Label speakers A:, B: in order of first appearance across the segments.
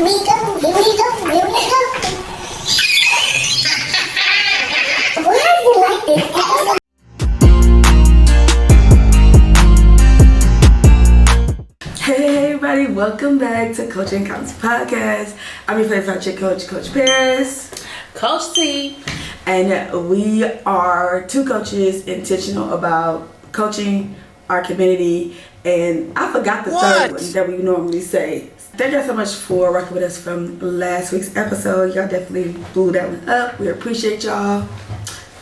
A: we go, here we go, here we go. Why is it like this?
B: Hey everybody, welcome back to Coaching Counts Podcast. I'm your favorite chick coach, Coach Paris.
C: Coach T.
B: And we are two coaches intentional about coaching our community. And I forgot the third one that we normally say. Thank you so much for working with us from last week's episode. Y'all definitely blew that one up. We appreciate y'all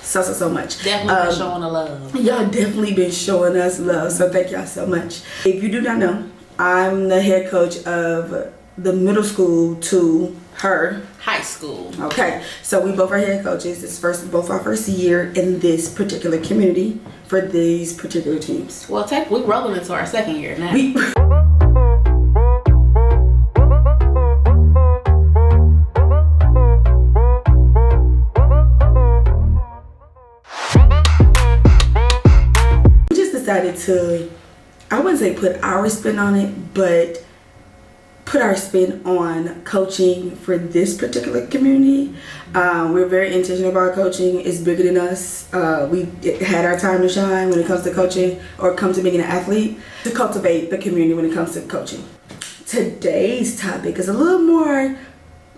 B: so much.
C: Definitely been showing the love.
B: Y'all definitely been showing us love. So thank y'all so much. If you do not know, I'm the head coach of the middle school to her
C: high school.
B: Okay, so we both are head coaches. It's both our first year in this particular community for these particular teams.
C: Well, we're rolling into our second year now.
B: We just decided to, I wouldn't say put our spin on it, but put our spin on coaching for this particular community. We're very intentional about coaching. It's bigger than us. We had our time to shine when it comes to coaching or come to being an athlete, to cultivate the community when it comes to coaching. Today's topic is a little more,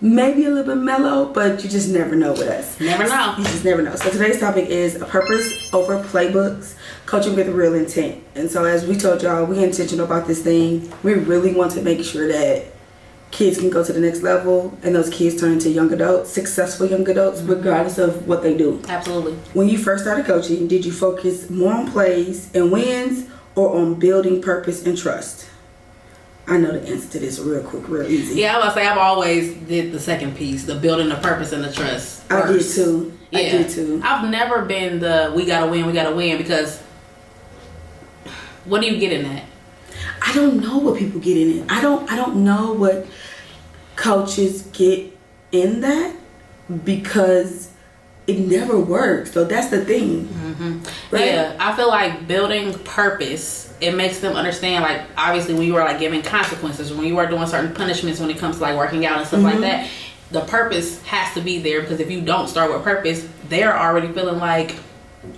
B: maybe a little bit mellow, but you just never know with us.
C: Never know.
B: You just never know. So today's topic is a purpose over playbooks, coaching with real intent. And so as we told y'all, we're intentional about this thing. We really want to make sure that kids can go to the next level and those kids turn into young adults, successful young adults, regardless of what they do.
C: Absolutely.
B: When you first started coaching, did you focus more on plays and wins or on building purpose and trust? I know the answer to this real quick, real easy.
C: Yeah, I was gonna say I've always did the second piece, the building the purpose and the trust first.
B: I did too.
C: Yeah.
B: I did too.
C: I've never been the we gotta win because what do you get in that?
B: I don't know what people get in it. I don't know what coaches get in that because it never works. So that's the thing.
C: Mm-hmm.
B: Right?
C: Yeah, I feel like building purpose, it makes them understand, like, obviously when you are like giving consequences, when you are doing certain punishments when it comes to like working out and stuff like that, the purpose has to be there, because if you don't start with purpose, they're already feeling like,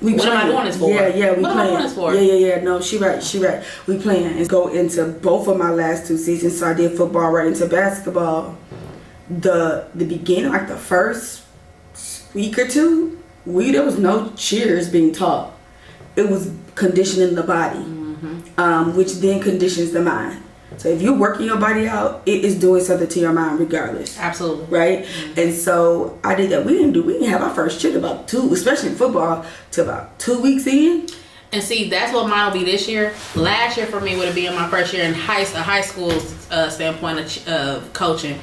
C: what am I doing this for?
B: Yeah, we
C: what
B: playing.
C: am I doing this for?
B: Yeah. No, she right. We playing. And go into both of my last two seasons. So I did football right into basketball. The beginning, like the first week or two, there was no cheers being taught. It was conditioning the body, which then conditions the mind. So if you're working your body out, it is doing something to your mind regardless.
C: Absolutely.
B: Right? And so I did that. We didn't have our first cheer about especially in football, to about 2 weeks in.
C: And see, that's what mine will be this year. Last year for me would have been my first year in high school standpoint of coaching.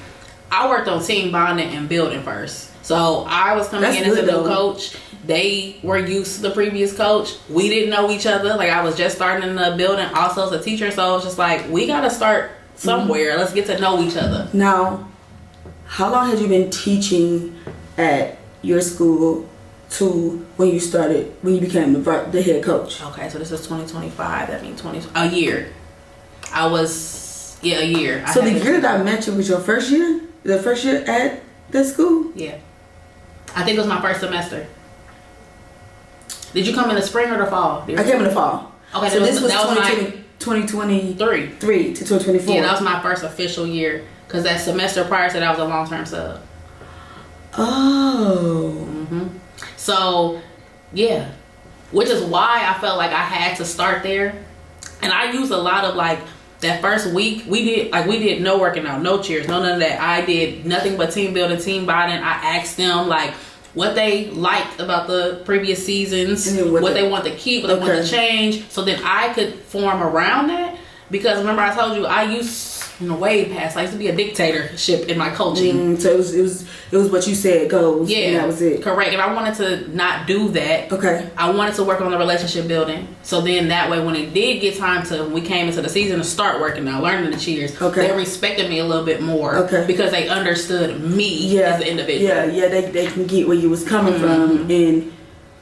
C: I worked on team bonding and building first. So I was coming in as a new coach. They were used to the previous coach. We didn't know each other. Like, I was just starting in the building also as a teacher. So I was just like, we got to start somewhere. Let's get to know each other.
B: Now, how long had you been teaching at your school to when you became the head coach?
C: Okay, so this is 2025. That means a year. A year.
B: So the year that I met you was your first year? The first year at the school?
C: Yeah. I think it was my first semester. Did you come in the spring or the fall?
B: I came in the fall.
C: Okay,
B: so this was
C: 2023
B: to 2024.
C: Yeah, that was my first official year, because that semester prior to that was a long-term sub.
B: Oh.
C: So, yeah, which is why I felt like I had to start there. And I used a lot of, like, that first week, we did no working out, no cheers, no none of that. I did nothing but team building, team bonding. I asked them, like, what they liked about the previous seasons, what they want to keep, what they want to change, so then I could form around that. Because remember, I told you I used way past. I used to be a dictatorship in my coaching.
B: So it was what you said goes.
C: Yeah,
B: and that was it.
C: Correct. And I wanted to not do that.
B: Okay.
C: I wanted to work on the relationship building. So then that way, when it did get time to, when we came into the season to start working out, learning the cheers, they respected me a little bit more.
B: Okay.
C: Because they understood me as an individual.
B: Yeah. They can get where you was coming from and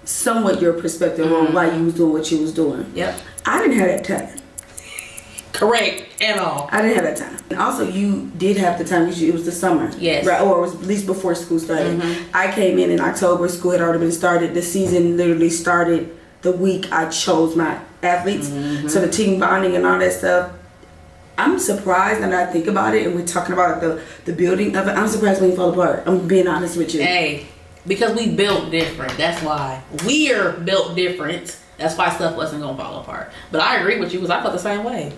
B: somewhat your perspective on why you was doing what you was doing.
C: Yep.
B: I didn't have that time.
C: Correct. At all.
B: I didn't have that time. And also, you did have the time because it was the summer.
C: Yes.
B: Right, or it was at least before school started. I came in October. School had already been started. The season literally started the week I chose my athletes. So the team bonding and all that stuff. I'm surprised, and I think about it, and we're talking about the building of it. I'm surprised when you fall apart. I'm being honest with you.
C: Hey, because we built different. That's why. We're built different. That's why stuff wasn't going to fall apart. But I agree with you because I felt the same way.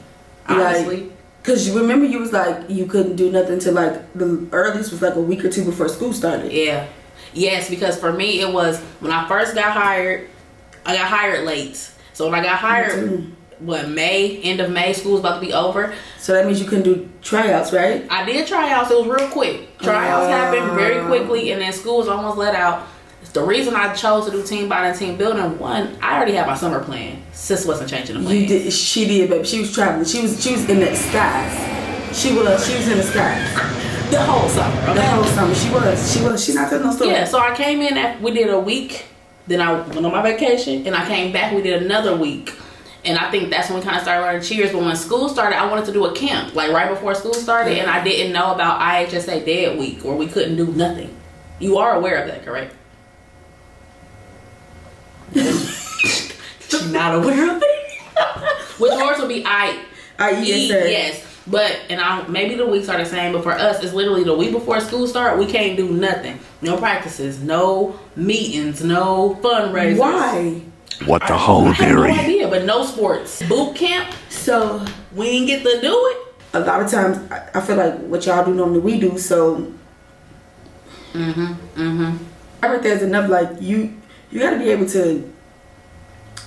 C: Honestly.
B: Because you remember you was like, you couldn't do nothing till like, the earliest was like a week or two before school started.
C: Yeah. Yes, because for me, it was when I first got hired, I got hired late. So when I got hired, end of May, school was about to be over.
B: So that means you couldn't do tryouts, right?
C: I did tryouts. It was real quick. Tryouts happened very quickly, and then school was almost let out. The reason I chose to do team bonding and team building, one, I already had my summer plan. Sis wasn't changing the plan.
B: You did. She did, baby. She was traveling. She was in the skies. She was in the skies.
C: The whole summer. Okay?
B: The whole summer. She was. She not telling no story.
C: Yeah. So I came in. We did a week. Then I went on my vacation, and I came back. We did another week. And I think that's when we kind of started learning cheers. But when school started, I wanted to do a camp, like right before school started, and I didn't know about IHSA Dead Week, where we couldn't do nothing. You are aware of that, correct? She's not aware of it. Which yours will be yes. But maybe the weeks are the same, but for us, it's literally the week before school start. We can't do nothing. No practices, no meetings, no fundraisers.
B: Why?
D: What the whole theory?
C: I have no idea, but no sports. Boot camp,
B: So
C: we didn't get to do it.
B: a lot of times, I feel like what y'all do normally we do. So I think there's enough. Like you got to be able to.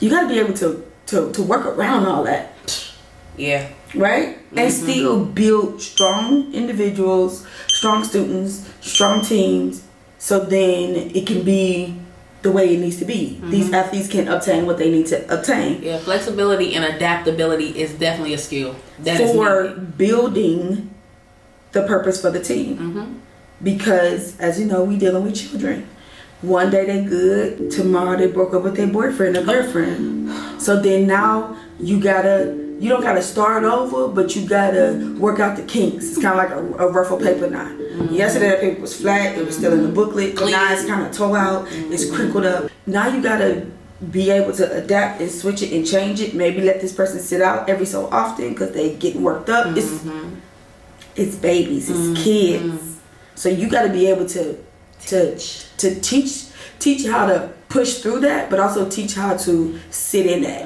B: You got to be able to work around all that.
C: Yeah.
B: Right? And still build strong individuals, strong students, strong teams, so then it can be the way it needs to be. These athletes can obtain what they need to obtain.
C: Yeah, flexibility and adaptability is definitely a skill. That is
B: for
C: needed.
B: building the purpose for the team. Because, as you know, we dealing with children. One day they good, tomorrow they broke up with their boyfriend or girlfriend. So then now you don't gotta start over, but you gotta work out the kinks. It's kind of like a ruffle paper knot. Yesterday that paper was flat, it was still in the booklet. Now it's kind of tore out, it's crinkled up. Now you gotta be able to adapt and switch it and change it. Maybe let this person sit out every so often because they getting worked up. It's babies, it's kids. So you gotta be able to teach how to push through that, but also teach how to sit in that,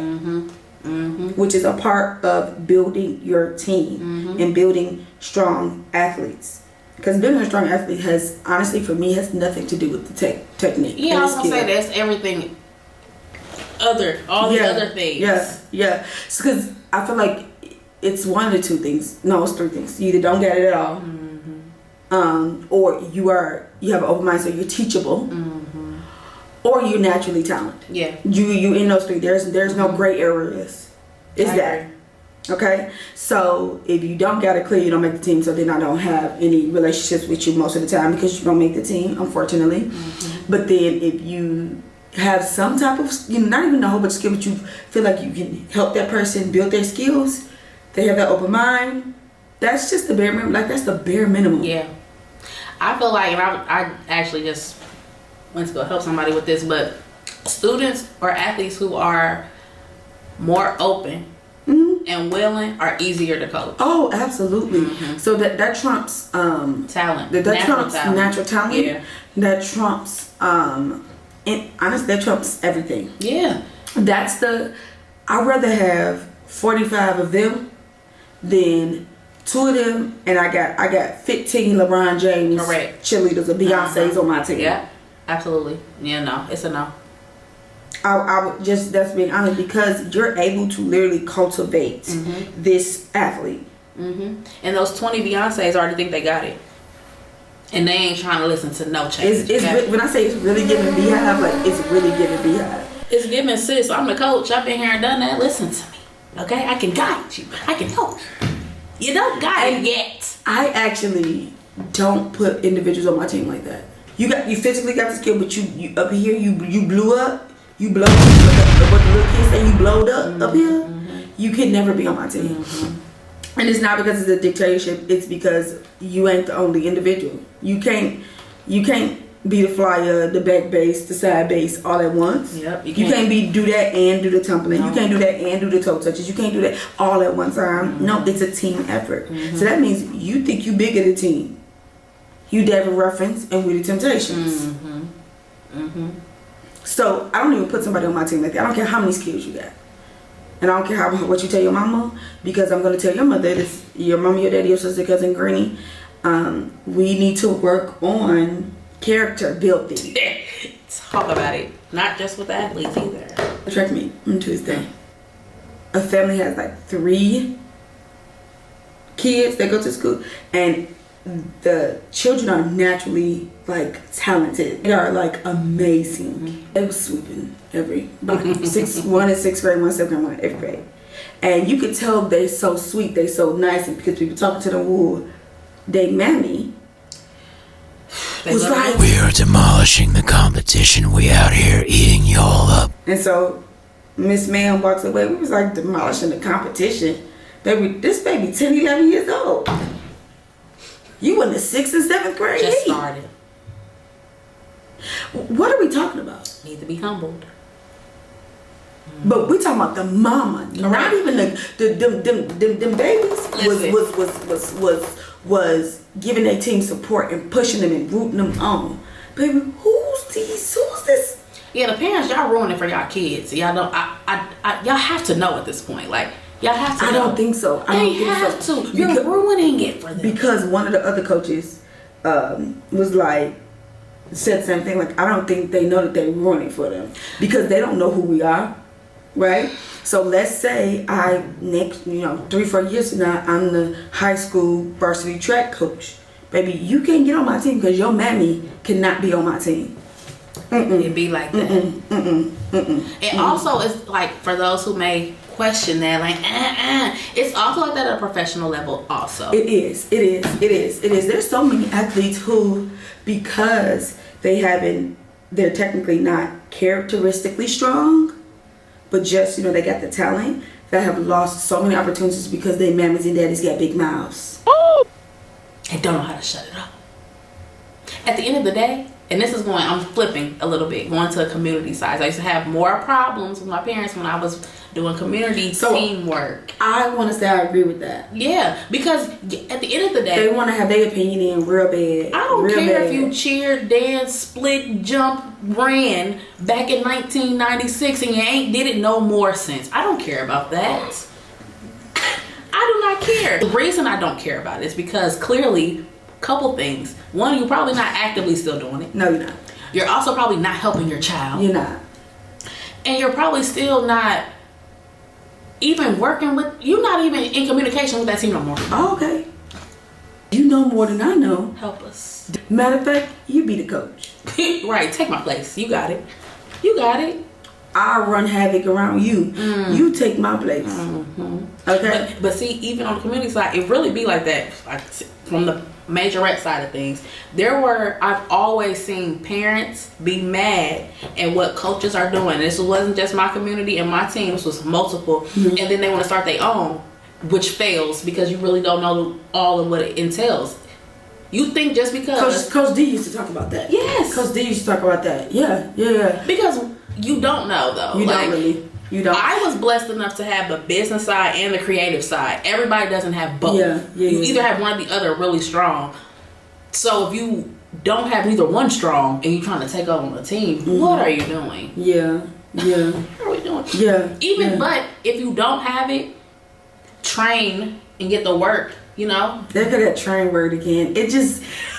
B: which is a part of building your team and building strong athletes. Because building a strong athlete has, honestly, for me, has nothing to do with the technique.
C: Yeah, I was gonna say that's everything. All the other things.
B: Yeah. Because I feel like it's one of the two things. No, it's three things. You either don't get it at all. Or you have an open mind, so you're teachable, or you're naturally talented.
C: Yeah,
B: you in those three. There's no gray areas. Is that okay? So if you don't got it clear, you don't make the team. So then I don't have any relationships with you most of the time because you don't make the team, unfortunately. But then if you have some type of, not even a whole bunch of skill, but you feel like you can help that person build their skills. They have that open mind. That's just the bare minimum. Like that's the bare minimum.
C: Yeah. I feel like, and I actually just went to go help somebody with this, but students or athletes who are more open and willing are easier to coach.
B: Oh, absolutely. So that trumps
C: talent.
B: That trumps natural talent.
C: Yeah.
B: That trumps and honestly, that trumps everything.
C: Yeah.
B: I'd rather have 45 of them than 2 of them, and I got 15 LeBron James cheerleaders or Beyonce's on my team.
C: Yeah, absolutely. Yeah, no, it's a no.
B: I would just, that's being honest, because you're able to literally cultivate this athlete.
C: And those 20 Beyonce's already think they got it, and they ain't trying to listen to no change.
B: When I say it's really giving Beehive, like it's really giving Beehive.
C: It's giving sis. I'm the coach. I've been here and done that. Listen to me, okay? I can guide you. I can coach. You don't got it yet.
B: I actually don't put individuals on my team like that. You physically got the skill, but you up here you blew up. You blowed up. What the little kids say, you blowed up here. You can never be on my team. And it's not because it's a dictatorship. It's because you ain't the only individual. You can't be the flyer, the back base, the side base all at once.
C: Yep.
B: You can't do that and do the tumbling. No. You can't do that and do the toe touches. You can't do that all at one time. Mm-hmm. No, it's a team effort. Mm-hmm. So that means you think you bigger the team. You David Ruffins and We the Temptations. Mm-hmm. Mm-hmm. So I don't even put somebody on my team like that. I don't care how many skills you got. And I don't care what you tell your mama, because I'm going to tell your mother, this, your mama, your daddy, your sister, cousin, granny, we need to work on character building.
C: Talk about it. Not just with the athletes either.
B: Track me on Tuesday. A family has like 3 kids that go to school, and the children are naturally like talented. They are like amazing. Mm-hmm. They was sweeping everybody. 1 in 6th grade, 1 in 7th grade, 1 in 8th grade. And you could tell they so sweet, they so nice, and because people talking to them, who they mammy was like,
E: we are demolishing the competition. We out here eating y'all up.
B: And so Miss Ma'am walks away. We was like demolishing the competition. Baby, this baby 10, 11 years old. You in the 6th and 7th grade.
C: Just started.
B: What are we talking about?
C: Need to be humbled.
B: But we talking about the mama, not even them babies was giving their team support and pushing them and rooting them on. Baby, who's this?
C: Yeah, the parents, y'all ruining for y'all kids. Y'all don't. Y'all have to know at this point. Like y'all have to.
B: I don't think so.
C: They have to. You're ruining it for them.
B: Because one of the other coaches was like, said something like, I don't think they know that they're ruining for them because they don't know who we are. Right? So let's say next 3-4 years from now, I'm the high school varsity track coach. Baby, you can't get on my team because your mammy cannot be on my team.
C: It'd be like that. And also, it's like, for those who may question that, like, it's also like that at a professional level also.
B: It is. There's so many athletes who, because they're technically not characteristically strong, but just, they got the talent, that have lost so many opportunities because their mammies and daddies got big mouths.
C: And don't know how to shut it up. At the end of the day, and this is I'm flipping a little bit, going to a community side. I used to have more problems with my parents when I was doing community teamwork.
B: I want to say I agree with that.
C: Yeah, because at the end of the day,
B: they want to have their opinion in real bad.
C: I don't care if you cheered, danced, split, jumped, ran back in 1996 and you ain't did it no more since. I don't care about that. I do not care. The reason I don't care about it is because clearly, couple things. One, you're probably not actively still doing it.
B: No, you're not.
C: You're also probably not helping your child.
B: You're not.
C: And you're probably still not even you're not even in communication with that team no more.
B: Oh, okay. You know more than I know.
C: Help us.
B: Matter of fact, you be the coach.
C: Right, take my place. You got it.
B: I'll run havoc around you. You take my place. Mm-hmm. Okay.
C: But see, even on the community side, it really be like that. Like, from the majorette side of things, I've always seen parents be mad at what coaches are doing. This wasn't just my community and my team. This was multiple. Mm-hmm. And then they want to start their own, which fails because you really don't know all of what it entails. You think just because
B: Coach D used to talk about that.
C: Yes.
B: Coach D used to talk about that. Yeah.
C: Because you don't know though.
B: You don't really. You don't.
C: I was blessed enough to have the business side and the creative side. Everybody doesn't have both. You either have one or the other really strong. So if you don't have either one strong and you're trying to take on a team, what are you doing?
B: Yeah.
C: What are we doing? But if you don't have it, train and get the work.
B: There go that train word again. It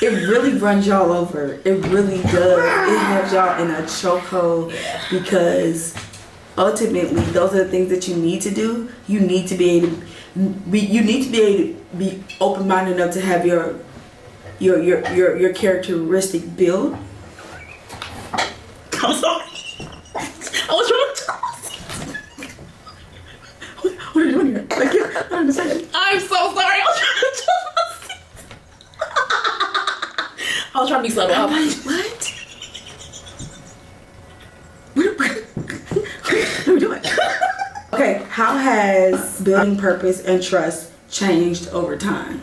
B: really runs y'all over. It really does. It has y'all in a chokehold because ultimately those are the things that you need to do. You need to be able to be open-minded enough to have your characteristic build.
C: I'm sorry. I was trying to
B: What are you doing here? I don't understand.
C: I'm so sorry. I was trying to be subtle.
B: I'm like, what are we doing? Okay, how has building purpose and trust changed over time.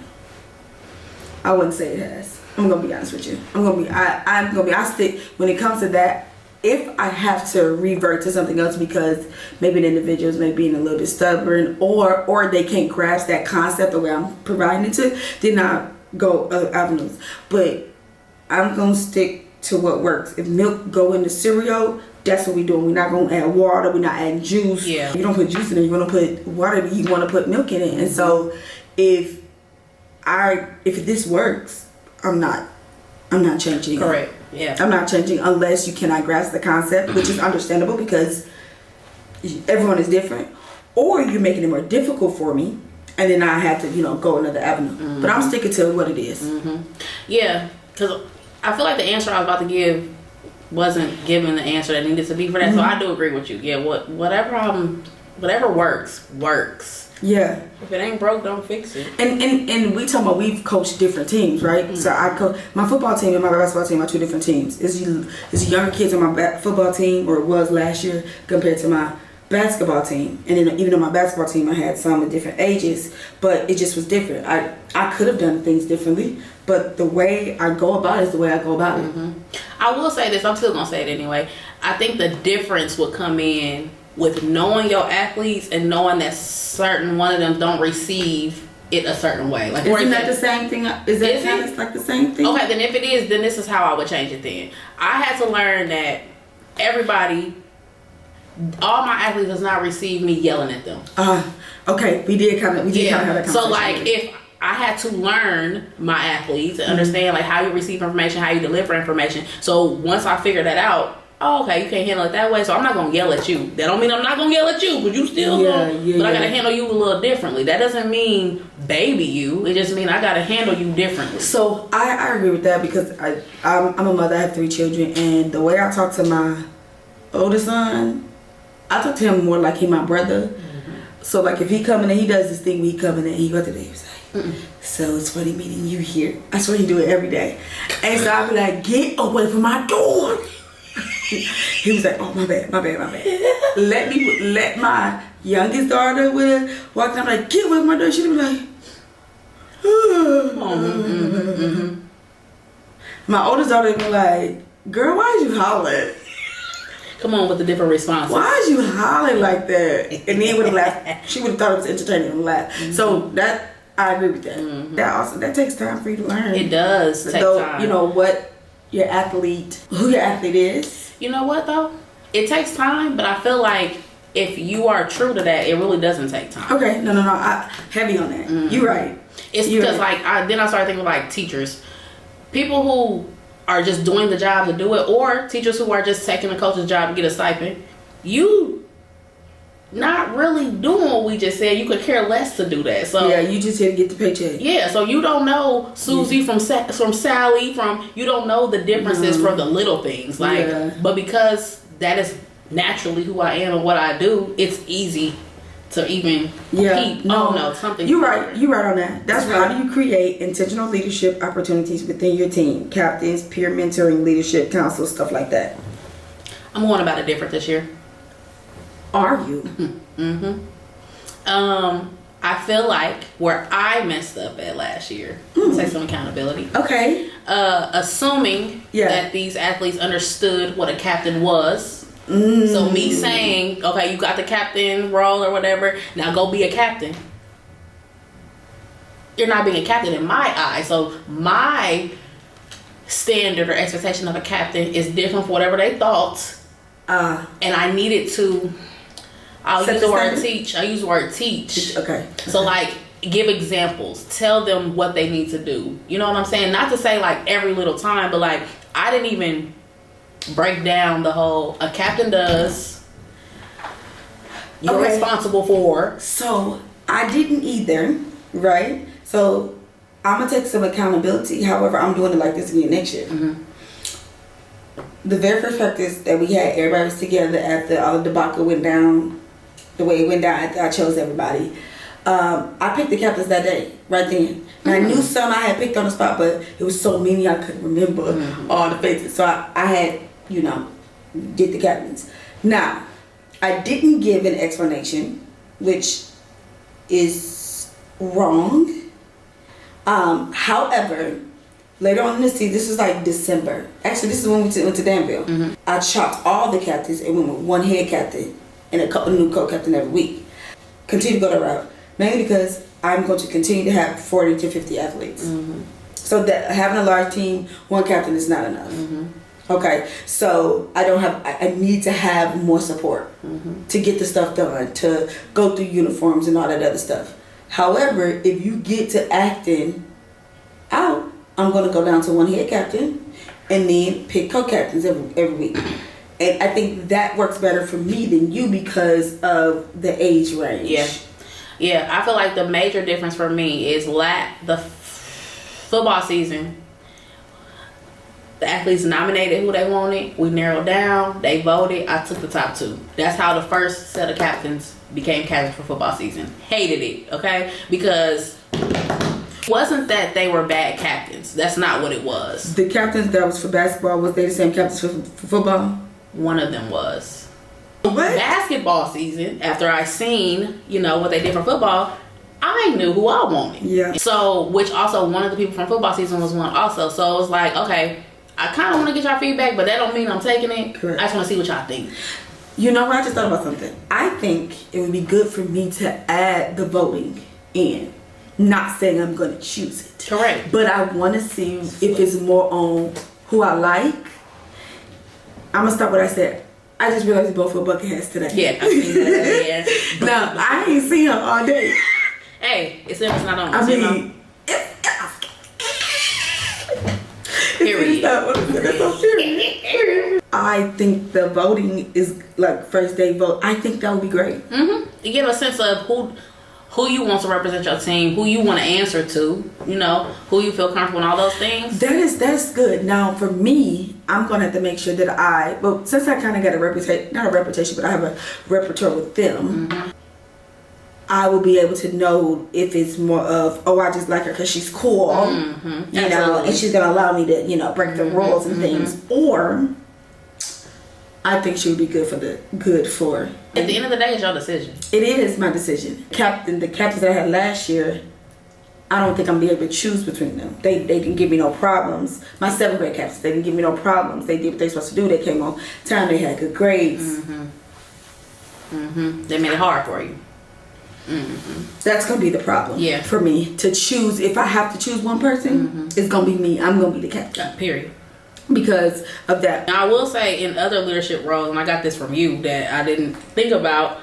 B: I wouldn't say it has. I'm gonna be honest with you. I stick when it comes to that. If I have to revert to something else because maybe the individuals may be a little bit stubborn or they can't grasp that concept the way I'm providing it to, then I go other avenues. But I'm gonna stick to what works. If milk go in the cereal, that's what we're doing. We're not gonna add water. We're not adding juice.
C: Yeah.
B: You don't put juice in it. You want to put water. You want to put milk in it. And so if this works, I'm not changing.
C: Correct. Yeah.
B: I'm not changing unless you cannot grasp the concept, which is understandable because everyone is different, or you're making it more difficult for me, and then I have to, go another avenue. But I'm sticking to what it is.
C: Yeah, because I feel like the answer I was about to give wasn't giving the answer that needed to be for that. So I do agree with you. Yeah, whatever works.
B: Yeah.
C: If it ain't broke, don't fix it.
B: And we talking about we've coached different teams, right? So I coach my football team and my basketball team are two different teams. It's younger kids on my football team, or it was last year, compared to my basketball team. And then even on my basketball team, I had some at different ages, but it just was different. I could have done things differently, but the way I go about it is the way I go about it.
C: I will say this. I'm still gonna say it anyway. I think the difference would come in with knowing your athletes and knowing that certain one of them don't receive it a certain way. Like,
B: isn't that the same thing? Is that kind of like the same thing?
C: Okay, then if it is, then this is how I would change it then. I had to learn that all my athletes does not receive me yelling at them.
B: Okay, we did kind of have that conversation.
C: So like if I had to learn my athletes and understand like how you receive information, how you deliver information. So once I figured that out, okay, you can't handle it that way, so I'm not gonna yell at you. That don't mean I'm not gonna yell at you, but you still but I gotta handle you a little differently. That doesn't mean baby you. It just means I gotta handle you differently.
B: So I agree with that because I'm a mother. I have 3 children, and the way I talk to my oldest son, I talk to him more like he my brother. So like if he coming and he does this thing, when he coming and he go to the he's like, so it's funny meeting you here. I swear he do it every day, and so I be like, get away from my door. He was like, oh my bad. Let my youngest daughter with her walk down, like, get away from my door. She'd be like, My oldest daughter would be like, girl, why is you hollering?
C: Come on with the different responses.
B: Why is you hollering like that? And then would have laughed. She would have thought it was entertaining and laugh. So that I agree with that. That takes time for you to learn.
C: It does take time.
B: You know what who your athlete is.
C: You know what though? It takes time, but I feel like if you are true to that, it really doesn't take time.
B: Okay, no. Heavy on that. You're right.
C: It's because like then I started thinking like teachers, people who are just doing the job to do it, or teachers who are just taking the coach's job to get a stipend. You not really doing what we just said. You could care less to do that. So
B: yeah, you just here to get the paycheck.
C: Yeah, so you don't know Susie from Sally you don't know the differences from the little things. Like, but because that is naturally who I am and what I do, it's easy to even keep. Something.
B: You're right on that. That's right. How do you create intentional leadership opportunities within your team? Captains, peer mentoring, leadership council, stuff like that.
C: I'm going about it different this year.
B: Are you?
C: I feel like where I messed up at last year, take some accountability.
B: Okay.
C: Assuming that these athletes understood what a captain was. So me saying, okay, you got the captain role or whatever, now go be a captain. You're not being a captain in my eyes. So my standard or expectation of a captain is different from whatever they thought. And I needed to, I'll use the word teach.
B: Okay.
C: So like, give examples. Tell them what they need to do. You know what I'm saying? Not to say like every little time, but like, I didn't even break down the whole, a captain does, you're responsible for.
B: So, I didn't either, right? So, I'm going to take some accountability. However, I'm doing it like this again next year. The very first practice that we had, everybody was together after all the debacle went down, the way it went down after I chose everybody. I picked the captains that day, right then. And I knew some I had picked on the spot, but it was so many I couldn't remember all the faces. So I had, did the captains. Now, I didn't give an explanation, which is wrong. However, later on in the season, this was like December. Actually, this is when we went to Danville. I chopped all the captains and went with one head captain and a couple new co-captain every week. Continue to go that route. Mainly because I'm going to continue to have 40 to 50 athletes. So that having a large team, one captain is not enough. Okay, so I need to have more support to get the stuff done, to go through uniforms and all that other stuff. However, if you get to acting out, I'm going to go down to one head captain and then pick co-captains every week. And I think that works better for me than you because of the age range.
C: Yeah, I feel like the major difference for me is the football season. The athletes nominated who they wanted. We narrowed down. They voted. I took the top 2. That's how the first set of captains became captains for football season. Hated it, okay? Because it wasn't that they were bad captains. That's not what it was.
B: The captains that was for basketball, was they the same captains for football?
C: One of them was.
B: What?
C: Basketball season, after I seen, what they did for football, I knew who I wanted.
B: Yeah.
C: So, which also one of the people from football season was one also. So it was like, okay, I kind of want to get y'all feedback, but that don't mean I'm taking it.
B: Correct.
C: I just want to see what y'all think.
B: You know what? I just thought about something. I think it would be good for me to add the voting in. Not saying I'm going to choose it.
C: Correct.
B: But I want to see if it's more on who I like. I'm going to stop what I said. I just realized we both were bucket hats today.
C: Yeah, I mean, yeah.
B: Now, I ain't seen her all day.
C: Hey, it's not on.
B: I mean,
C: period.
B: I think the voting is like first day vote. I think that would be great.
C: You get a sense of who you want to represent your team, who you want to answer to, who you feel comfortable in, all those things.
B: That's good. Now for me, I'm gonna have to make sure that since I kind of got not a reputation, but I have a repertoire with them. I will be able to know if it's more of, I just like her because she's cool, and she's gonna allow me to, break the rules and things, or I think she would be good for.
C: At the end of the day, it's your decision.
B: It is my decision. The captains that I had last year, I don't think I'm gonna be able to choose between them. They didn't give me no problems. My 7th grade captains, they didn't give me no problems. They did what they supposed to do. They came on time. They had good grades.
C: They made it hard for you.
B: That's gonna be the problem.
C: Yeah.
B: For me to choose, if I have to choose one person, it's gonna be me. I'm gonna be the captain.
C: Period.
B: Because of that.
C: Now, I will say in other leadership roles, and I got this from you that I didn't think about.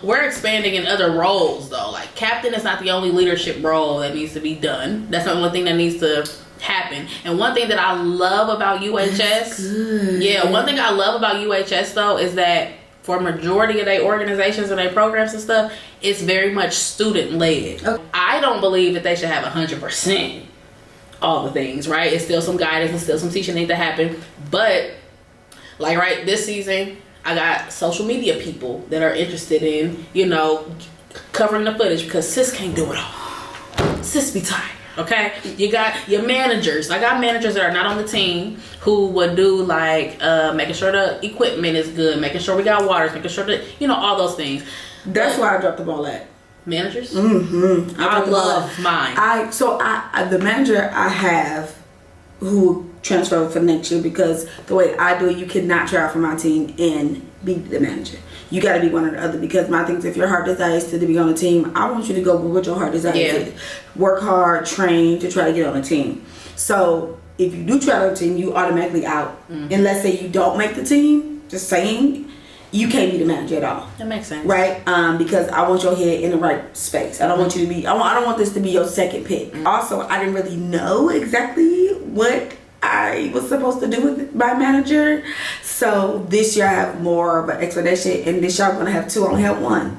C: We're expanding in other roles though. Like captain is not the only leadership role that needs to be done. That's the only thing that needs to happen. And one thing that I love about UHS, one thing I love about UHS though is that for a majority of their organizations and their programs and stuff, it's very much student led. Okay. I don't believe that they should have 100% all the things, right? It's still some guidance and still some teaching need to happen. But like this season, I got social media people that are interested in, covering the footage because sis can't do it all. Sis be tired. Okay, you got your managers. I got managers that are not on the team who would do like making sure the equipment is good, making sure we got waters, making sure that all those things.
B: That's why I dropped the ball at
C: managers.
B: I
C: love mine.
B: The manager I have who transferred for next year, because the way I do it, you cannot try out for my team and be the manager. You got to be one or the other, because my thing is, if your heart desire is to be on a team, I want you to go with what your heart desire is. Work hard, train to try to get on a team. So if you do try on a team, you automatically out. And let's say you don't make the team, just saying, you can't be the manager at all.
C: That makes sense,
B: right? Because I want your head in the right space. I don't want you to be. I don't want this to be your second pick. Also, I didn't really know exactly what I was supposed to do with my manager. So this year I have more of an explanation, and this year I'm going to have 2. I only have 1.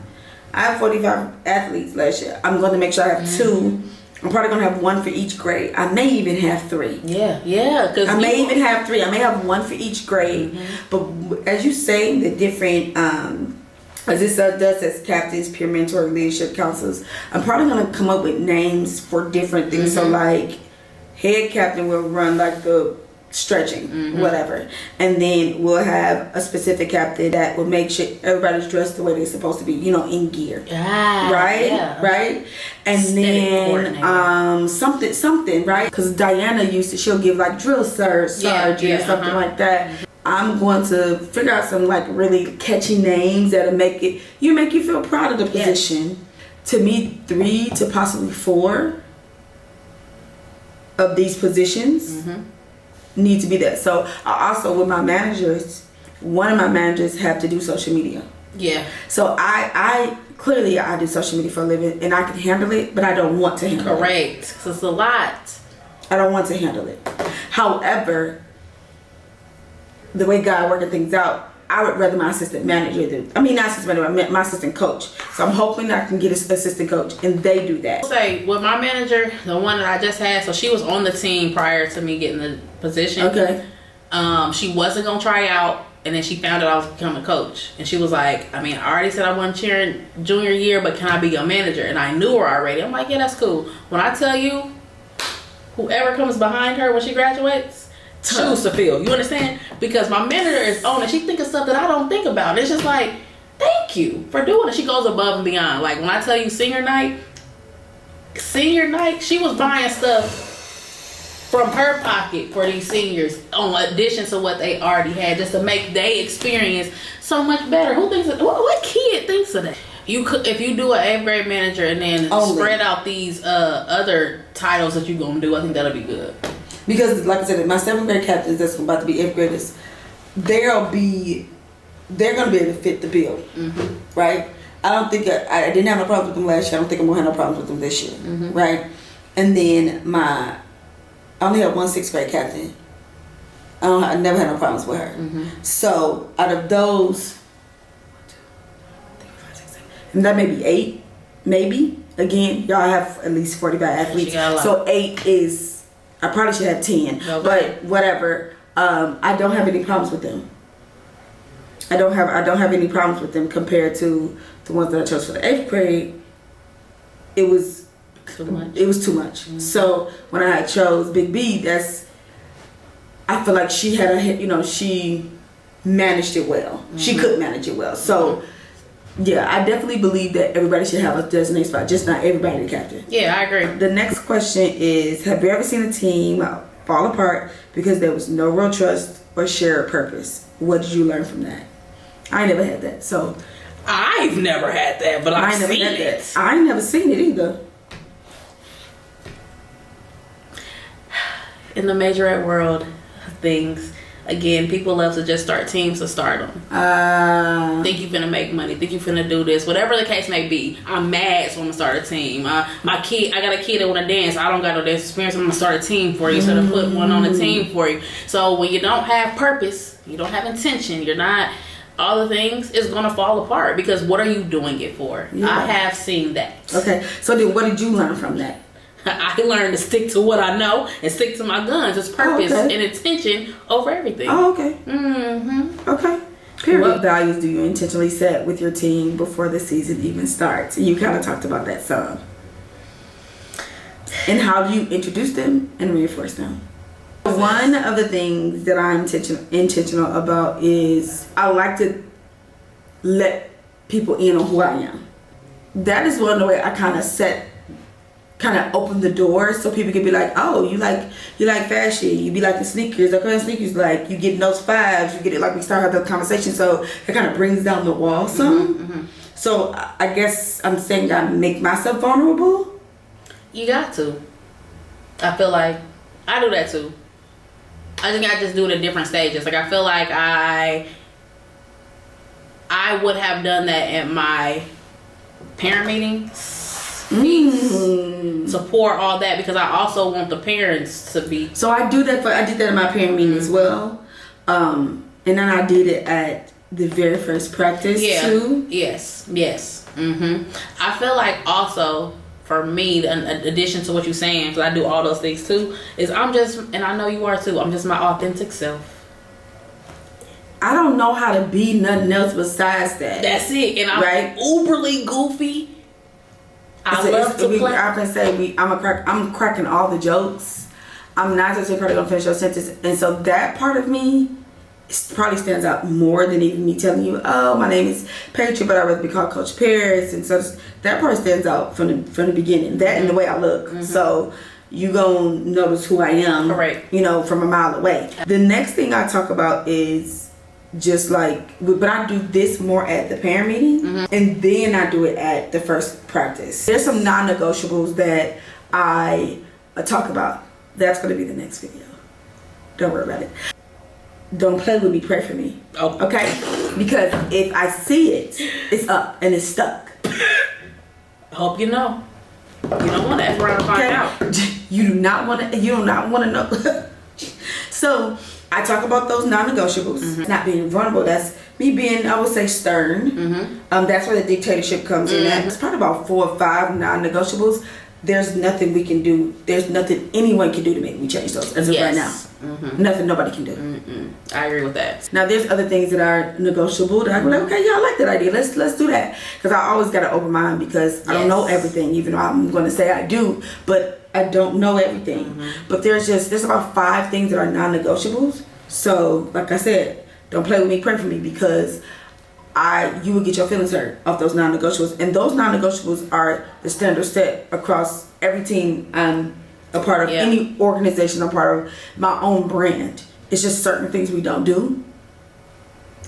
B: I have 45 athletes last year. I'm going to make sure I have 2. I'm probably going to have 1 for each grade. I may even have 3.
C: Yeah.
B: I may even have 3. I may have 1 for each grade. But as you say, the different, as this does as captains, peer mentor, leadership counselors, I'm probably going to come up with names for different things. So like, head captain will run like the stretching, whatever. And then we'll have a specific captain that will make sure everybody's dressed the way they're supposed to be, you know, in gear. Right?
C: Yeah.
B: Right? And
C: Aesthetic
B: then something, right? Because Diana she'll give like drill sergeant or something like that. I'm going to figure out some like really catchy names that'll make you feel proud of the position. To me, 3 to possibly 4 of these positions need to be there. So I also, with my managers, one of my managers have to do social media.
C: Yeah.
B: So I clearly I do social media for a living and I can handle it, but I don't want to handle it.
C: Correct. Because it's a lot.
B: I don't want to handle it. However, the way God working things out, I would rather my assistant manager do. I mean, not assistant manager, my assistant coach. So I'm hoping I can get an assistant coach, and they do that.
C: I'll say with my manager, the one that I just had, so she was on the team prior to me getting the position.
B: Okay.
C: She wasn't gonna try out, and then she found out I was becoming a coach, and she was like, I mean, I already said I wasn't cheering junior year, but can I be your manager? And I knew her already. I'm like, yeah, that's cool. When I tell you, whoever comes behind her when she graduates, shoes to fill. You understand? Because my manager is on it. She thinks of stuff that I don't think about. It's just like, thank you for doing it. She goes above and beyond. Like when I tell you senior night, she was buying stuff from her pocket for these seniors on addition to what they already had, just to make their experience so much better. Who thinks of, what kid thinks of that? You could, if you do an 8th grade manager and then spread out these other titles that you're gonna do, I think that'll be good. Because,
B: like I said, my 7th grade captains that's about to be 8th graders, they're gonna be able to fit the bill, right? I don't think I didn't have no problems with them last year. I don't think I'm gonna have no problems with them this year, right? And then I only have one 6th grade captain. I never had no problems with her. So out of those, and that may be 8, maybe. Again, y'all have at least 45 athletes, so 8 is. I probably should have 10, but whatever. I don't have any problems with them. I don't have any problems with them compared to the ones that I chose for the 8th grade. It was too much. It was too much. So when I chose Big B, I feel like she had she managed it well. She could manage it well. So yeah, I definitely believe that everybody should have a designated spot, just not everybody the captain.
C: Yeah, I agree.
B: The next question is, have you ever seen a team fall apart because there was no real trust or shared purpose? What did you learn from that? I never had that, so.
C: I've never had that, but I've seen it.
B: I ain't never seen it either.
C: In the majorette world of things, again, people love to just start teams to start them. Think you finna make money. Think you finna do this. Whatever the case may be. I'm mad, so I'm gonna start a team. I got a kid that wanna dance. I don't got no dance experience. I'm gonna start a team for you. So to put one on the team for you. So when you don't have purpose, you don't have intention, you're not all the things, it's gonna fall apart. Because what are you doing it for? Yeah. I have seen that.
B: Okay. So then, what did you learn from that?
C: I learned to stick to what I know and stick to my guns. It's purpose and intention over everything.
B: Oh, okay. Okay. Period. What values do you intentionally set with your team before the season even starts? You kind of talked about that some. And how do you introduce them and reinforce them? One of the things that I'm intentional about is I like to let people in on who I am. That is one of the ways I kind of open the door so people can be like, oh, you like fashion, you be like the sneakers, okay, sneakers, like you get those 5s, you get it, like we start having the conversation, so it kind of brings down the wall some. So I guess I'm saying I make myself vulnerable.
C: You got to. I feel like I do that too. I think I just do it at different stages. Like I feel like I would have done that at my parent meetings. To pour all that, because I also want the parents to be. So I did that at my parent meeting as well, and then I did it at the very first practice too. Yes. I feel like also for me, in addition to what you're saying, because I do all those things too, is I'm just, and I know you are too, I'm just my authentic self. I don't know how to be nothing else besides that. That's it, and I'm uberly goofy. I love to play. I often say I'm cracking all the jokes.
B: I'm not just probably gonna finish your sentence, and so that part of me probably stands out more than even me telling you, oh, my name is Patriot, but I'd rather be called Coach Paris. And so that part stands out from the beginning. That and the way I look. So you gonna notice who I am,
C: Correct.
B: you know, from a mile away. The next thing I talk about is just like, but I do this more at the parent meeting, and then I do it at the first practice. There's some non-negotiables that I talk about. That's gonna be the next video. Don't worry about it. Don't play with me, pray for me.
C: Oh.
B: Okay? Because if I see it, it's up and it's stuck.
C: I hope you know. You don't want to F around and find out.
B: You do not want to know. So I talk about those non-negotiables. Not being vulnerable. That's me being, I would say, stern. That's where the dictatorship comes in at. It's probably about 4 or 5 non-negotiables. There's nothing we can do. There's nothing anyone can do to make me change those as of right now. Nothing nobody can do.
C: I agree with that.
B: Now there's other things that are negotiable that I go like, okay, yeah, I like that idea. Let's do that. Because I always got an open mind because I don't know everything, even though I'm going to say I do, but I don't know everything. But there's about 5 things that are non-negotiables. So like I said, don't play with me, pray for me, because you will get your feelings hurt off those non-negotiables. And those non-negotiables are the standard set across every team I'm a part of, any organization I'm part of, my own brand. It's just certain things we don't do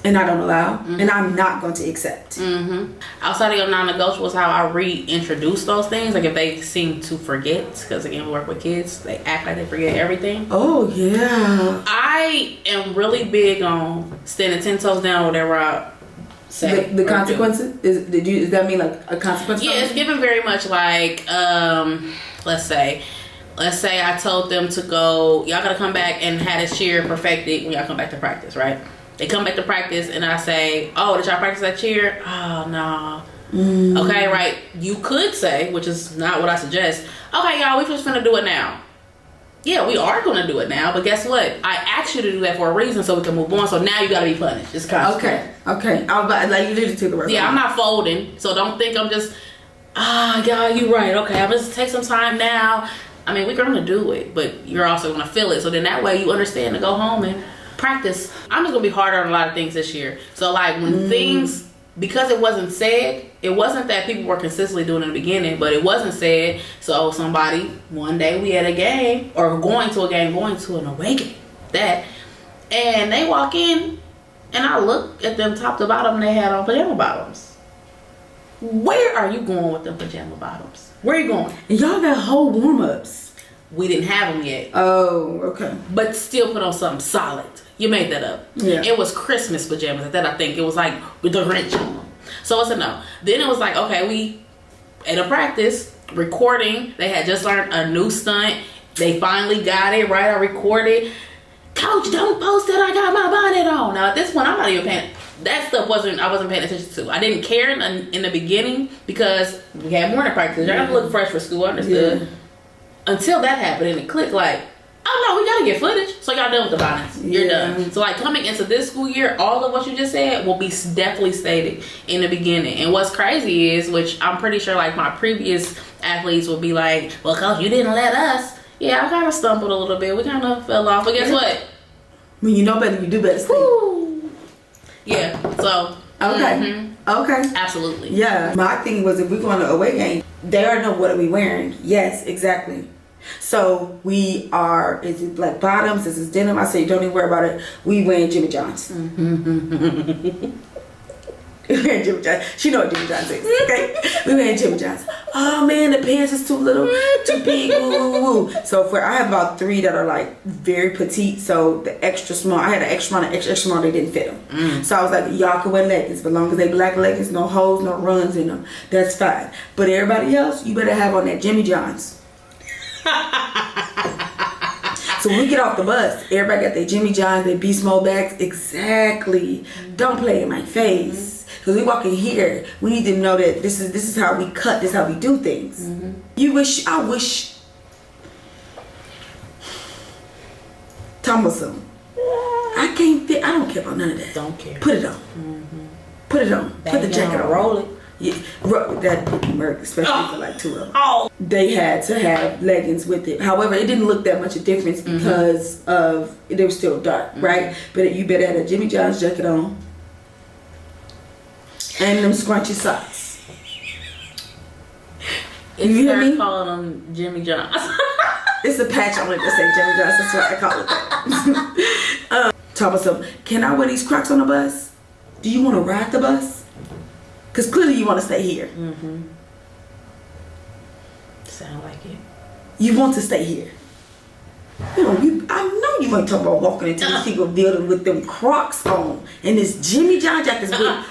B: and I don't allow and I'm not going to accept.
C: Outside of your non-negotiables, how I reintroduce those things, like if they seem to forget, because again, we work with kids, they act like they forget everything.
B: Oh yeah.
C: I am really big on standing 10 toes down, whatever I say.
B: The consequences? Does that mean like a consequence?
C: Yeah, it's given very much like, let's say I told them to go, y'all gotta come back and have this cheer perfected when y'all come back to practice, right? They come back to practice and I say, oh, did y'all practice that cheer? Oh, no. Okay, right? You could say, which is not what I suggest, okay, y'all, we just finna do it now. Yeah, we are gonna do it now, but guess what? I asked you to do that for a reason so we can move on, so now you gotta be punished. It's consequence.
B: Okay. I was about, like, you literally took the word.
C: Yeah, I'm not folding, so don't think I'm just, God, you right. Okay, I'm just take some time now. I mean, we're gonna do it, but you're also gonna feel it. So then that way you understand to go home and practice. I'm just gonna be harder on a lot of things this year. So like when things, because it wasn't said, it wasn't that people were consistently doing it in the beginning, but it wasn't said. So somebody, one day we had a game, or going to an away game, and they walk in, and I look at them top to bottom, and they had on pajama bottoms. Where are you going with them pajama bottoms? Where are you going?
B: And y'all got whole warm-ups.
C: We didn't have them yet.
B: Oh, okay.
C: But still put on something solid. You made that up.
B: Yeah.
C: It was Christmas pajamas. At that, I think it was like with the wrench on them. So it's a no. Then it was like, okay, we at a practice recording. They had just learned a new stunt. They finally got it right. I recorded. Coach, don't post that I got my bonnet on. Now at this point, I'm not even paying. That stuff I wasn't paying attention to. I didn't care in the beginning because we had morning practice. Y'all have to look fresh for school. I understood. Yeah. Until that happened and it clicked like, oh no, we gotta get footage. So y'all done with the bonnets. You're done. So like coming into this school year, all of what you just said will be definitely stated in the beginning. And what's crazy is, which I'm pretty sure like my previous athletes will be like, well, coach, you didn't let us. Yeah, I kind of stumbled a little bit. We kind of fell off. But guess what?
B: When you know better, you do better.
C: Woo. Yeah. So.
B: Okay. Okay.
C: Absolutely.
B: Yeah. My thing was, if we go on an away game, they already know what are we wearing. Yes, exactly. So we are, is it black bottoms? Is it denim? I say, don't even worry about it. We wearing Jimmy John's. We wearing Jimmy John's. She know what Jimmy John's is, okay? We wearing Jimmy John's. Oh man, the pants is too little, too big, woo, woo, woo. So I have about 3 that are like very petite. So the extra small, I had an extra small and extra small, they didn't fit them. So I was like, y'all can wear leggings, but as long as they black leggings, no holes, no runs in them, that's fine. But everybody else, you better have on that Jimmy John's. So when we get off the bus, everybody got their Jimmy John's, their Beast Mode bags. Exactly. Don't play in my face. Because we walk in here, we need to know that this is how we cut, this is how we do things. I wish Thomason. I can't fit, I don't care about none of that.
C: Don't care.
B: Put it on. Put it on. Put the jacket on.
C: Roll it.
B: Yeah, that didn't work, especially for like 2 of them.
C: Oh.
B: They had to have leggings with it. However, it didn't look that much a difference because of it was still dark, right? But you better have a Jimmy John's jacket on and them scrunchy socks.
C: It's
B: You hear me?
C: calling them Jimmy John's.
B: It's a patch on it that say Jimmy John's. That's why I call it that. Talk about something. Can I wear these Crocs on the bus? Do you want to ride the bus? Because clearly you want to stay here.
C: Sound like it.
B: You want to stay here. I know you ain't talking about walking into these people building with them Crocs on and this Jimmy John jackets with.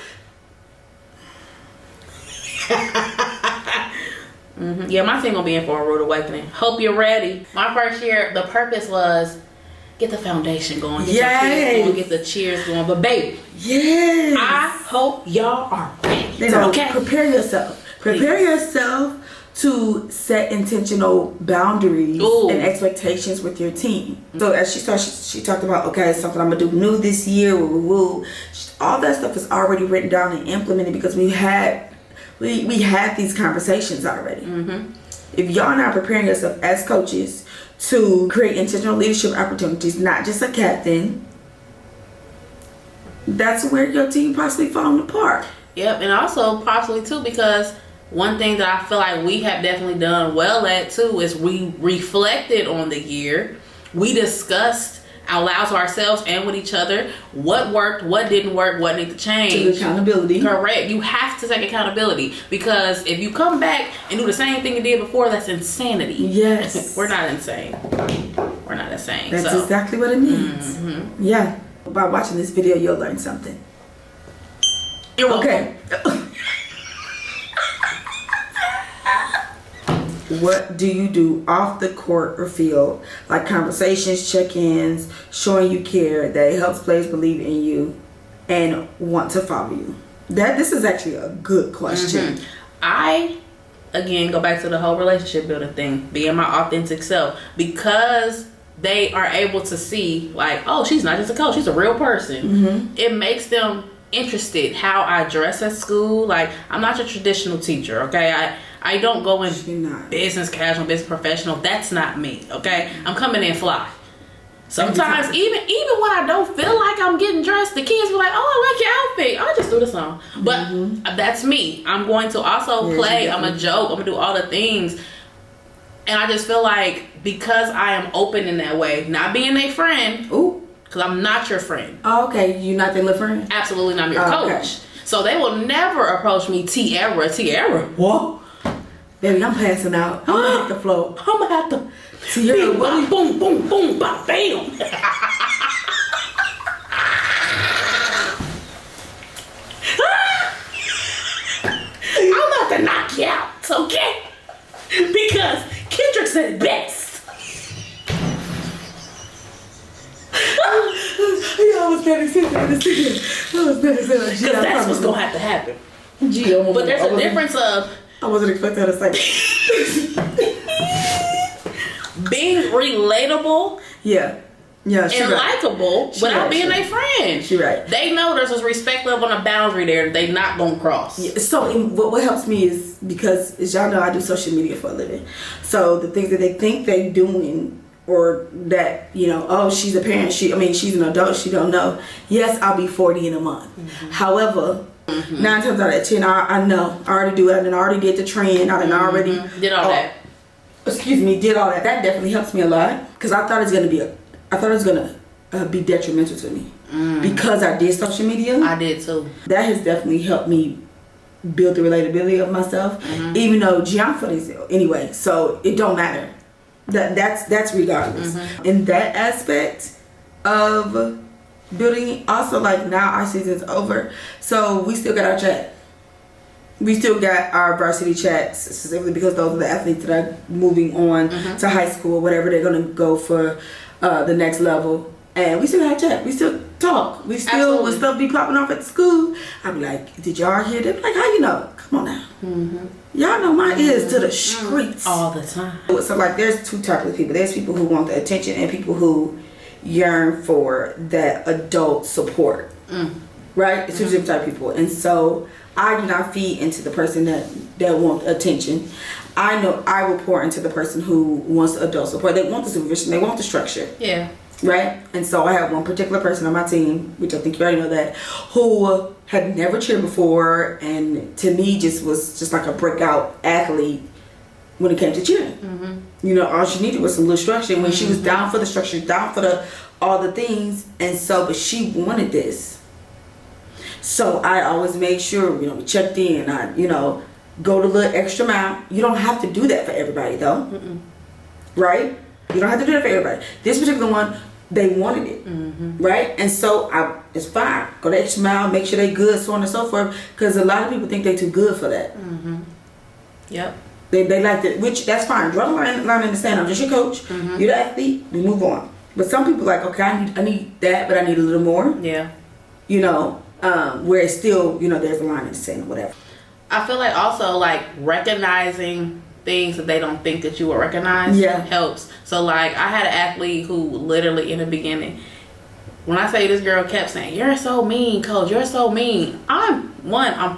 C: Yeah, my team gonna be in for a rude awakening. Hope you're ready. My first year, the purpose was get the foundation going, get your kids going, get the cheers going. But baby,
B: Yes.
C: I hope y'all are ready.
B: So
C: Okay.
B: prepare yourself. Prepare yourself to set intentional boundaries and expectations with your team. So as she started, she talked about, okay, it's something I'm gonna do new this year. Woo. All that stuff is already written down and implemented because we had these conversations already. If y'all not preparing yourself as coaches to create intentional leadership opportunities, not just a captain, that's where your team possibly falling apart.
C: Yep, and also possibly too because one thing that I feel like we have definitely done well at too is we reflected on the year. We discussed out loud to ourselves and with each other what worked, what didn't work, what needed to change.
B: To accountability.
C: Correct. You have to take accountability because if you come back and do the same thing you did before, that's insanity.
B: Yes.
C: We're not insane. We're not insane.
B: That's exactly what it means. Yeah. By watching this video, you'll learn something.
C: You're welcome.
B: Okay. What do you do off the court or field? Like conversations, check-ins, showing you care that it helps players believe in you and want to follow you. This is actually a good question.
C: I, again, go back to the whole relationship building thing, being my authentic self, because they are able to see like, oh, she's not just a coach, she's a real person. It makes them interested how I dress at school. Like, I'm not your traditional teacher, okay? I don't go in business casual, business professional. That's not me, okay? I'm coming in fly. Sometimes even when I don't feel like I'm getting dressed, the kids be like, oh, I like your outfit. I'll just do the song. But that's me. I'm going to also play. I'm a joke. I'm going to do all the things. And I just feel like because I am open in that way, not being a friend.
B: Ooh.
C: Because I'm not your friend.
B: Oh, okay. You're not their little friend?
C: Absolutely not your coach.
B: Okay.
C: So they will never approach me Tiara.
B: What? Baby, I'm passing out. I'm gonna hit the floor.
C: I'm gonna have to
B: Tiara,
C: boom, boom, boom, boom, bam, bam. I'm about to knock you out, okay? Because Kendrick said it best.
B: I was better sitting in the studio.
C: Because that's what's gonna have to happen. But there's a difference of
B: I wasn't expecting her to say
C: being relatable
B: yeah,
C: and likable without being a friend.
B: She right.
C: They know there's a respect level and a boundary there that they not gonna cross.
B: Yeah, so what helps me is because, as y'all know, I do social media for a living. So the things that they think they doing, or that, you know, oh, she's a parent, she's an adult, she don't know. Yes, I'll be 40 in a month. However, 9 times out of 10, I know. I already do it. I already did the trend. I already
C: did all that.
B: Did all that. That definitely helps me a lot because I thought it was gonna be detrimental to me because I did social media.
C: I did too.
B: That has definitely helped me build the relatability of myself, even though Gianford is anyway. So it don't matter. That's regardless. In that aspect of building, also, like, now our season's over, so we still got our chat. We still got our varsity chats, specifically because those are the athletes that are moving on to high school or whatever they're gonna go for the next level. And we still got chat. We still talk. We still when stuff be popping off at the school, I'll be like, did y'all hear that? Like, how you know? Come on now. Y'all know my ears to the streets
C: all the time.
B: So like, there's two types of people. There's people who want the attention and people who yearn for that adult support. right? It's two different type of people. And so I do not feed into the person that wants attention. I know I will pour into the person who wants adult support. They want the supervision. They want the structure.
C: Yeah.
B: Right? And so I have one particular person on my team, which I think you already know that, who had never cheered before, and to me just was just like a breakout athlete when it came to cheering. You know, all she needed was some little structure. When she was down for the structure, down for all the things, and so, but she wanted this. So I always made sure, you know, we checked in. I, you know, go the little extra mile. You don't have to do that for everybody, though. Right? You don't have to do that for everybody. This particular one, they wanted it, right? And so it's fine. Go the extra mile, make sure they good, so on and so forth. Because a lot of people think they too good for that.
C: Yep.
B: They like it, which that's fine. Draw the line in the sand. I'm just your coach. You're the athlete. We move on. But some people like, okay, I need that, but I need a little more.
C: Yeah.
B: You know, where it's still, you know, there's a line in the sand or whatever.
C: I feel like also like recognizing things that they don't think that you will recognize helps. So like I had an athlete who literally in the beginning, when I say this girl kept saying, "You're so mean, coach, you're so mean." I'm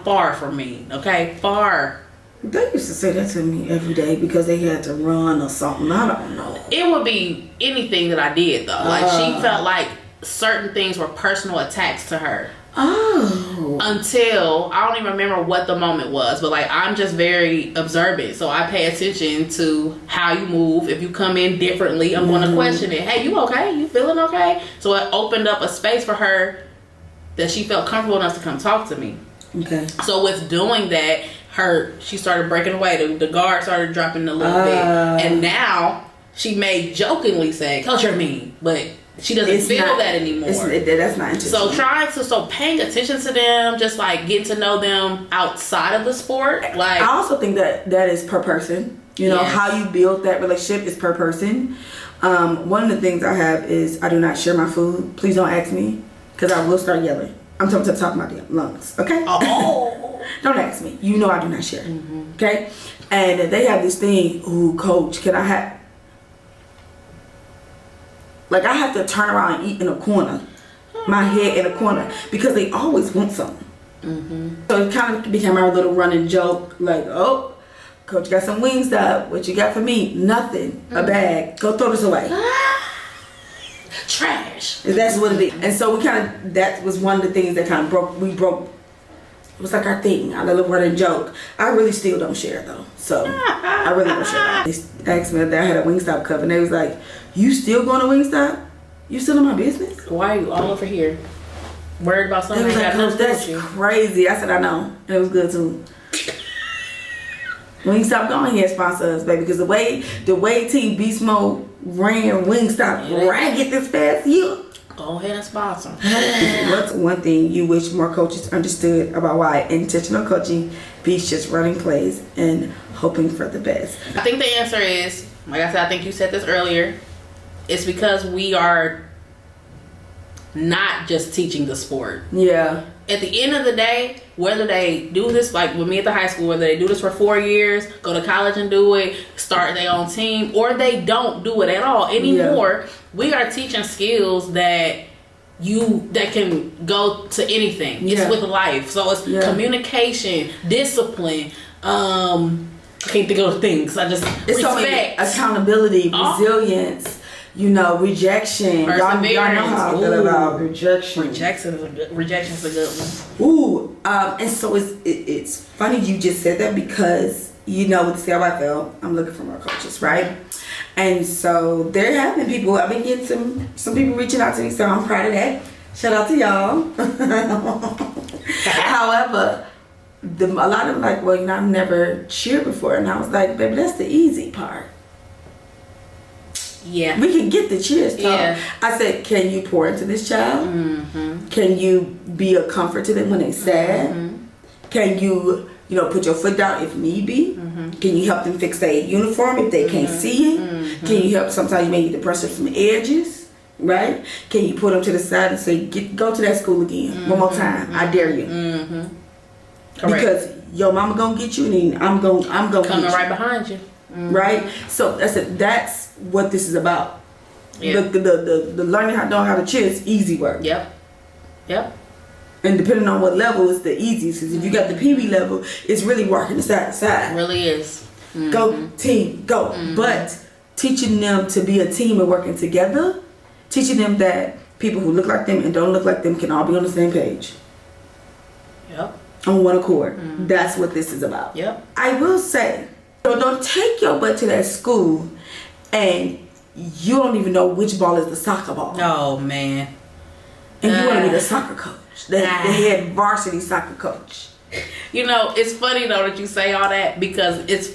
C: far from mean, okay? Far.
B: They used to say that to me every day because they had to run or something. I don't know.
C: It would be anything that I did though. Like she felt like certain things were personal attacks to her.
B: Oh.
C: Until I don't even remember what the moment was, but like I'm just very observant, so I pay attention to how you move. If you come in differently, I'm going to question it. Hey, you okay? You feeling okay? So it opened up a space for her that she felt comfortable enough to come talk to me.
B: Okay.
C: So with doing that, she started breaking away. The guard started dropping a little bit, and now she may jokingly say, "Coach, you're mean," but she doesn't feel that anymore.
B: That's not intentional.
C: So paying attention to them, just like getting to know them outside of the sport. Like
B: I also think that is per person. You know, how you build that relationship is per person. One of the things I have is I do not share my food. Please don't ask me, because I will start yelling. I'm talking to the top of my damn lungs. Okay.
C: Oh.
B: Don't ask me. You know I do not share. Okay. And they have this thing. Ooh, coach, can I have? Like, I have to turn around and eat in a corner. My head in a corner. Because they always want something. So it kind of became our little running joke. Like, oh, coach got some wings up. What you got for me? Nothing. A bag. Go throw this away.
C: Trash.
B: That's what it is. And so that was one of the things that kind of broke. It was like our thing, our little running joke. I really still don't share though. So I really don't share. They asked me if I had a Wingstop cup, and they was like, "You still going to Wingstop? You still in my business?
C: Why are you all over here? Worried about something?"
B: They was like, "Coach, that's crazy." I said, "I know." And it was good too. Wingstop, go ahead, sponsor us, baby. Because the way Team Beast Mode ran Wingstop ragged this past year.
C: Go ahead and sponsor.
B: What's one thing you wish more coaches understood about why intentional coaching beats just running plays and hoping for the best?
C: I think the answer is, like I said, I think you said this earlier, it's because we are not just teaching the sport.
B: Yeah.
C: At the end of the day, whether they do this, like with me at the high school, whether they do this for 4 years, go to college and do it, start their own team, or they don't do it at all anymore, we are teaching skills that can go to anything. It's with life. So it's communication, discipline, I can't think of things.
B: It's
C: respect.
B: so many, accountability, resilience. You know, rejection. Y'all know how I feel about rejection.
C: Rejection's a good one.
B: Ooh, and so it's funny you just said that, because you know, with the CLFL, I'm looking for more coaches, right? And so there have been people. I've been getting some people reaching out to me, so I'm proud of that. Shout out to y'all. However, a lot of them like, well, you know, I've never cheered before, and I was like, baby, that's the easy part.
C: Yeah,
B: we can get the cheers talk.
C: Yeah.
B: I said, can you pour into this child? Can you be a comfort to them when they're sad? Can you put your foot down if need be? Can you help them fix their uniform if they can't see it? Can you help? Sometimes you may need to brush up some edges, right? Can you put them to the side and say, go to that school again one more time? I dare you.
C: Correct.
B: Because your mama gonna get you, and I'm gonna
C: coming
B: get
C: right
B: you.
C: behind you.
B: Right? So that's what this is about.
C: Yeah.
B: The learning how to know how to cheer is easy work.
C: Yep.
B: And depending on what level is the easiest. Because if you got the PB level, it's really working the side to side.
C: It really is.
B: Go team, go. But teaching them to be a team and working together, teaching them that people who look like them and don't look like them can all be on the same page.
C: Yep.
B: On one accord. That's what this is about.
C: Yep.
B: I will say, so don't take your butt to that school and you don't even know which ball is the soccer ball.
C: Oh man.
B: And you want to be the soccer coach, the head varsity soccer coach.
C: You know, it's funny though that you say all that because it's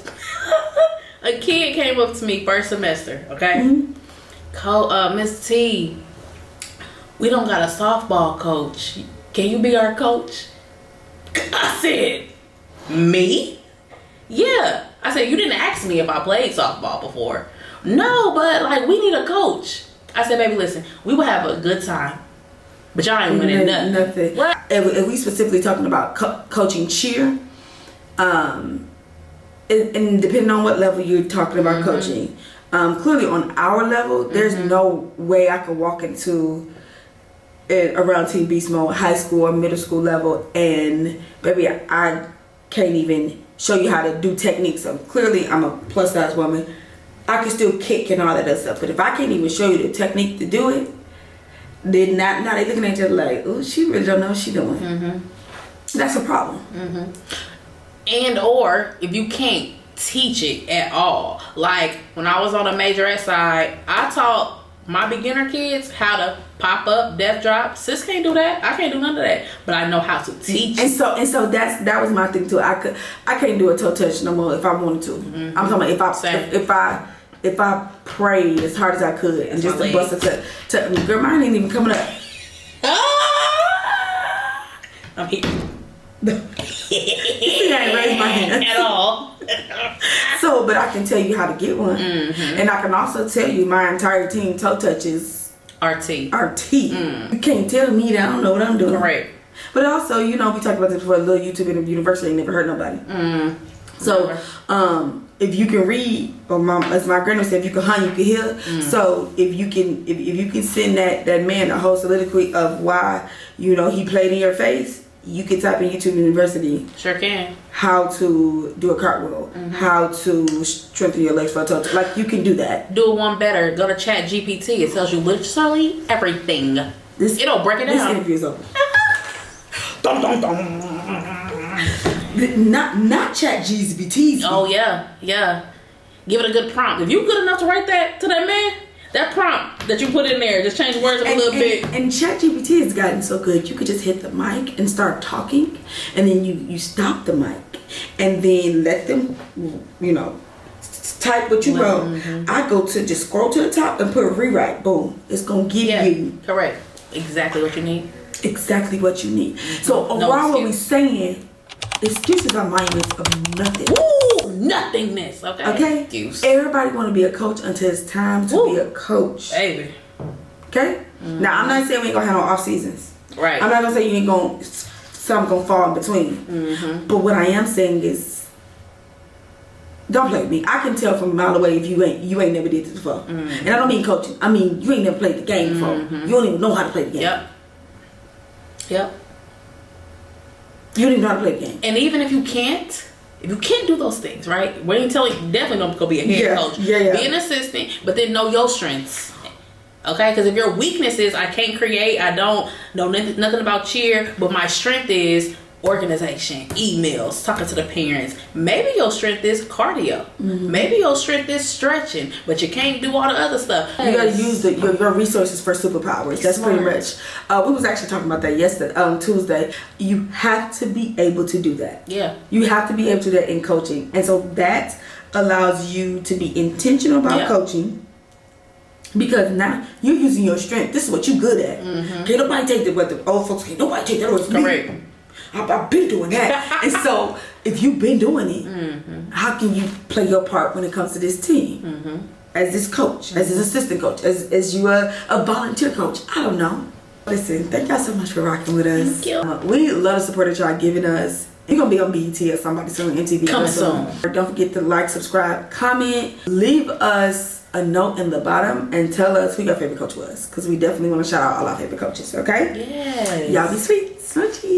C: a kid came up to me first semester, okay? Miss T, we don't got a softball coach. Can you be our coach? I said, me? Yeah. I said, you didn't ask me if I played softball before. No, but like we need a coach. I said, baby, listen, we will have a good time. But y'all ain't winning nothing. What?
B: If we specifically talking about coaching cheer, and depending on what level you're talking about coaching, clearly on our level, there's no way I could walk into around Teen Beast Mode, high school or middle school level, and baby, I can't even show you how to do techniques. So clearly, I'm a plus size woman. I can still kick and all that other stuff, but if I can't even show you the technique to do it, then now they looking at you like, oh, she really don't know what she doing. That's a problem.
C: And or if you can't teach it at all, like when I was on a majorette side, I taught my beginner kids how to pop up, death drop. Sis can't do that. I can't do none of that, but I know how to teach.
B: And so that was my thing too. I can't do a toe touch no more if I wanted to. I'm talking about if I prayed as hard as I could and just to bust it to girl, mine ain't even coming up.
C: I'm here.
B: See, I ain't raised my hand
C: at all.
B: So, but I can tell you how to get one, and I can also tell you my entire team toe touches RT. You can't tell me that I don't know what I'm doing.
C: Correct.
B: But also, you know, we talked about this before. A little YouTube interview, university ain't never hurt nobody. So, if you can read, or as my grandma said, if you can hunt, you can hear. So if you can send that man a whole soliloquy of why, you know, he played in your face, you can type in YouTube University.
C: Sure can.
B: How to do a cartwheel, how to strengthen your legs for a toe. Like, you can do that.
C: Do one better. Go to Chat GPT. It tells you literally everything. It'll break it down.
B: This interview is over. Dum, dum, dum. Not Chat GPT.
C: Oh yeah. Give it a good prompt. If you good enough to write that to that man, that prompt that you put in there, just change words up a little bit.
B: And Chat GPT has gotten so good. You could just hit the mic and start talking, and then you stop the mic, and then let them, you know, type what you wrote. I go to just scroll to the top and put rewrite. Boom. It's gonna give you
C: correct exactly what you need.
B: Exactly what you need. So overall, what we saying. Excuses are monuments of nothing.
C: Ooh, nothingness. Okay.
B: Excuse. Everybody want to be a coach until it's time to be a coach.
C: Baby.
B: Okay. Now I'm not saying we ain't gonna have no off seasons.
C: Right.
B: I'm not gonna say you ain't gonna something gonna fall in between. But what I am saying is, don't play with me. I can tell from a mile away if you ain't never did this before. And I don't mean coaching. I mean you ain't never played the game before. You don't even know how to play the game.
C: Yep.
B: You didn't know how to play the game.
C: And even if you can't do those things, right? We ain't telling you definitely don't go be a head coach. Be an assistant, but then know your strengths. Okay? Because if your weakness is I can't create, I don't know nothing about cheer, but my strength is organization, emails, talking to the parents. Maybe your strength is cardio. Maybe your strength is stretching, but you can't do all the other stuff.
B: You gotta use your resources for superpowers. That's pretty much. We was actually talking about that yesterday, Tuesday. You have to be able to do that.
C: Yeah.
B: You have to be able to do that in coaching, and so that allows you to be intentional about coaching. Because now you're using your strength. This is what you're good at. Can't nobody take that. What the old folks can't nobody take that. What's
C: correct.
B: I've been doing that. And so if you've been doing it, how can you play your part when it comes to this team? As this coach, as this assistant coach, as you a volunteer coach? I don't know. Listen, thank y'all so much for rocking with us.
C: Thank you.
B: We love the support that y'all giving us. You're going to be on BET or somebody soon, MTV.
C: Coming soon.
B: Don't forget to like, subscribe, comment, leave us a note in the bottom and tell us who your favorite coach was, because we definitely want to shout out all our favorite coaches. Okay?
C: Yes.
B: Y'all be sweet. Smoochie.